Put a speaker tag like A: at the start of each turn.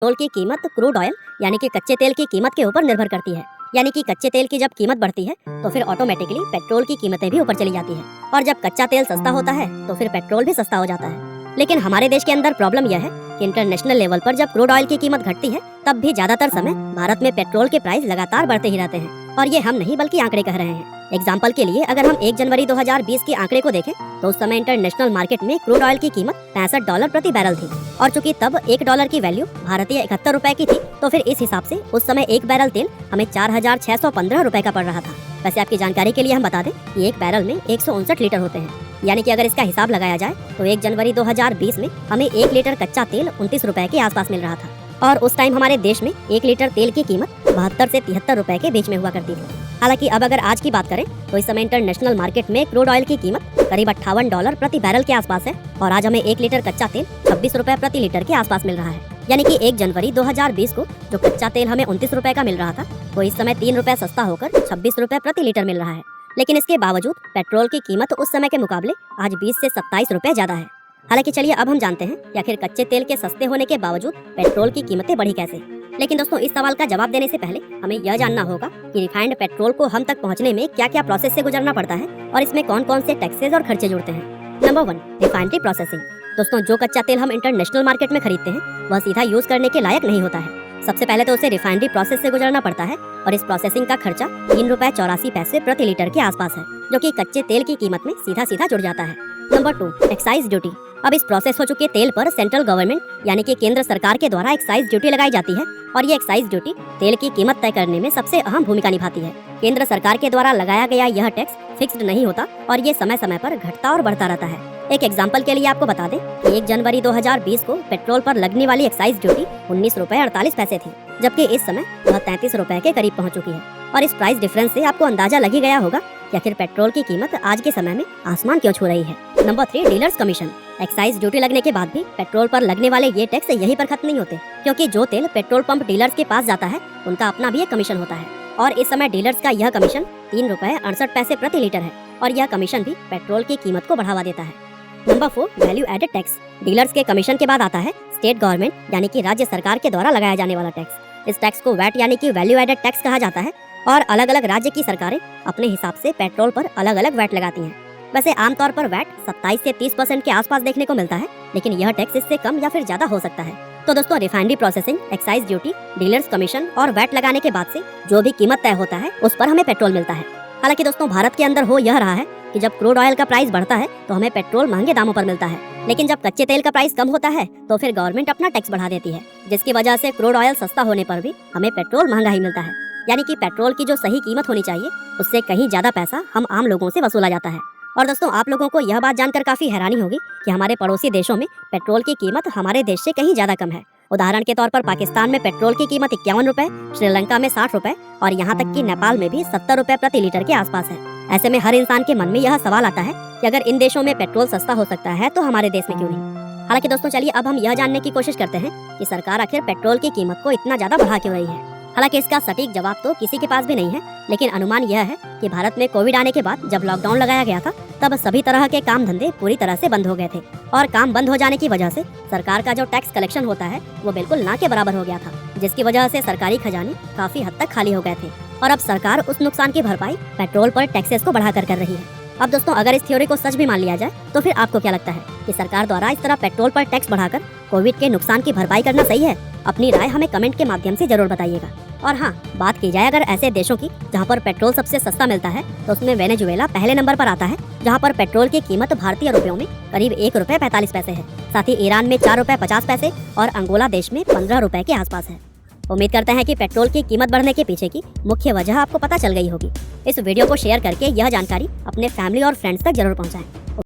A: Petrol की कीमत crude oil यानी कि कच्चे तेल की कीमत के ऊपर निर्भर करती है। यानी कि कच्चे तेल की जब कीमत बढ़ती है तो फिर ऑटोमेटिकली पेट्रोल की कीमतें भी ऊपर चली जाती है, और जब कच्चा तेल सस्ता होता है तो फिर पेट्रोल भी सस्ता हो जाता है। लेकिन हमारे देश के अंदर प्रॉब्लम यह है कि इंटरनेशनल लेवल पर जब क्रूड ऑयल की कीमत घटती है तब भी ज्यादातर समय भारत में पेट्रोल के प्राइस लगातार बढ़ते ही रहते हैं, और ये हम नहीं बल्कि आंकड़े कह रहे हैं। एग्जाम्पल के लिए अगर हम 1 जनवरी 2020 के आंकड़े को देखें तो उस समय इंटरनेशनल मार्केट में क्रूड ऑयल की कीमत $65 प्रति बैरल थी, और चूंकि तब $1 की वैल्यू भारतीय 71 रुपए की थी तो फिर इस हिसाब से उस समय 1 बैरल तेल हमें 4615 रुपए का पड़ रहा था। वैसे आपकी जानकारी के लिए हम बता दें कि एक बैरल में 159 लीटर होते हैं, यानी कि अगर इसका हिसाब लगाया जाए तो 1 जनवरी 2020 में हमें 1 लीटर कच्चा तेल 29 रुपए के आसपास मिल रहा था, और उस टाइम हमारे देश में 1 लीटर तेल की कीमत 72 से 73 रुपए के बीच में हुआ करती थी। हालांकि अब अगर आज की बात करें तो इस समय इंटरनेशनल मार्केट में क्रूड ऑयल की कीमत करीब $58 प्रति बैरल के आसपास है, और आज हमें 1 लीटर कच्चा तेल 26 रुपए प्रति लीटर के आसपास मिल रहा है। यानी कि 1 जनवरी 2020 को जो कच्चा तेल हमें 29 रुपए का मिल रहा था वो इस समय 3 रुपए सस्ता होकर 26 रुपए प्रति लीटर मिल रहा है। लेकिन इसके बावजूद पेट्रोल की कीमत उस समय के मुकाबले आज 20 से 27 रुपए ज्यादा है। हालांकि चलिए अब हम जानते हैं कि आखिर कच्चे तेल के सस्ते होने के बावजूद पेट्रोल की कीमतें बढ़ी कैसे। लेकिन दोस्तों, इस सवाल का जवाब देने से पहले हमें यह जानना होगा कि रिफाइंड पेट्रोल को हम तक पहुंचने में क्या क्या प्रोसेस से गुजरना पड़ता है और इसमें कौन कौन से टैक्सेस और खर्चे जुड़ते हैं। Number 1, refinery processing. दोस्तों, जो कच्चा तेल हम इंटरनेशनल मार्केट में खरीदते हैं वह सीधा यूज करने के लायक नहीं होता है। सबसे पहले तो उसे रिफाइनरी प्रोसेस से गुजरना पड़ता है, और इस प्रोसेसिंग का खर्चा 3 रुपए 84 पैसे प्रति लीटर के आसपास है, जो कि कच्चे तेल की कीमत में सीधा सीधा जुड़ जाता है। Number 2, excise duty. अब इस प्रोसेस हो चुके तेल पर सेंट्रल गवर्नमेंट यानी कि केंद्र सरकार के द्वारा एक्साइज ड्यूटी लगाई जाती है, और ये एक्साइज ड्यूटी तेल की कीमत तय करने में सबसे अहम भूमिका निभाती है। केंद्र सरकार के द्वारा लगाया गया यह टैक्स फिक्स्ड नहीं होता, और ये समय समय पर घटता और बढ़ता रहता है। एक एग्जाम्पल के लिए आपको बता दें कि 1 जनवरी 2020 को पेट्रोल पर लगने वाली एक्साइज ड्यूटी 19 रुपए 48 पैसे थी, जबकि इस समय वह 33 रुपए के करीब पहुंच चुकी है। और इस प्राइस डिफरेंस से आपको अंदाजा लग ही गया होगा कि आखिर पेट्रोल की कीमत आज के समय में आसमान क्यों छू रही है। Number 3, dealers commission. Excise duty लगने के बाद भी पेट्रोल पर लगने वाले ये टैक्स यहीं पर खत्म नहीं होते, क्योंकि जो तेल पेट्रोल पंप डीलर्स के पास जाता है उनका अपना भी एक कमीशन होता है, और इस समय डीलर्स का यह कमीशन 3 रुपए 68 पैसे प्रति लीटर है, और यह कमीशन भी पेट्रोल की कीमत को बढ़ावा देता है। Number 4, value added tax. Dealers के कमीशन के बाद आता है स्टेट गवर्नमेंट यानी कि राज्य सरकार के द्वारा लगाया जाने वाला टैक्स। इस टैक्स को वैट यानी कि वैल्यू एडेड टैक्स कहा जाता है, और अलग अलग राज्य की सरकारें अपने हिसाब से पेट्रोल पर अलग अलग वैट लगाती हैं। वैसे आमतौर पर वैट 27 से 30% के आसपास देखने को मिलता है, लेकिन यह टैक्स इससे कम या फिर ज्यादा हो सकता है। तो दोस्तों, refinery processing, excise duty, dealers commission और वैट लगाने के बाद से जो भी कीमत तय होता है उस पर हमें पेट्रोल मिलता है। हालांकि दोस्तों, भारत के अंदर हो यह रहा है कि जब क्रूड ऑयल का प्राइस बढ़ता है तो हमें पेट्रोल महंगे दामों पर मिलता है, लेकिन जब कच्चे तेल का प्राइस कम होता है तो फिर गवर्नमेंट अपना टैक्स बढ़ा देती है, जिसकी वजह से क्रूड ऑयल सस्ता होने पर भी हमें पेट्रोल महंगा ही मिलता है। यानी कि पेट्रोल की जो सही कीमत होनी चाहिए उससे कहीं ज्यादा पैसा हम आम लोगों से वसूला जाता है। और दोस्तों, आप लोगों को यह बात जानकर काफी हैरानी होगी कि हमारे पड़ोसी देशों में पेट्रोल की कीमत हमारे देश से कहीं ज्यादा कम है। उदाहरण के तौर पर पाकिस्तान में पेट्रोल की कीमत 51 रुपए, श्रीलंका में 60 रुपए, और यहाँ तक कि नेपाल में भी 70 रुपए प्रति लीटर के आसपास है। ऐसे में हर इंसान के मन में यह सवाल आता है कि अगर इन देशों में पेट्रोल सस्ता हो सकता है तो हमारे देश में क्यों नहीं। हालांकि दोस्तों, चलिए अब हम यह जानने की कोशिश करते हैं कि सरकार आखिर पेट्रोल की कीमत को इतना ज्यादा बढ़ा क्यों रही है। हालांकि इसका सटीक जवाब तो किसी के पास भी नहीं है, लेकिन अनुमान यह है कि भारत में कोविड आने के बाद जब लॉकडाउन लगाया गया था तब सभी तरह के काम धंधे पूरी तरह से बंद हो गए थे, और काम बंद हो जाने की वजह से सरकार का जो टैक्स कलेक्शन होता है वो बिल्कुल ना के बराबर हो गया था, जिसकी वजह से सरकारी खजाने काफी हद तक खाली हो गए थे, और अब सरकार उस नुकसान की भरपाई पेट्रोल पर टैक्सेस को बढ़ाकर कर रही है। अब दोस्तों, अगर इस थ्योरी को सच भी मान लिया जाए तो फिर आपको क्या लगता है कि सरकार द्वारा इस तरह पेट्रोल पर टैक्स बढ़ाकर कोविड के नुकसान की भरपाई करना सही है? अपनी राय हमें कमेंट के माध्यम से जरूर बताइएगा। और हाँ, बात की जाए अगर ऐसे देशों की जहाँ पर पेट्रोल सबसे सस्ता मिलता है तो उसमें वेनेजुएला पहले नंबर पर आता है, जहाँ पर पेट्रोल की कीमत भारतीय रुपयों में करीब 1 रुपए 45 पैसे है। साथ ही ईरान में 4 रुपए 50 पैसे और अंगोला देश में 15 रुपए के आसपास है। उम्मीद करते हैं कि पेट्रोल की कीमत बढ़ने के पीछे की मुख्य वजह आपको पता चल गई होगी। इस वीडियो को शेयर करके यह जानकारी अपने फैमिली और फ्रेंड्स तक जरूर पहुंचाएं।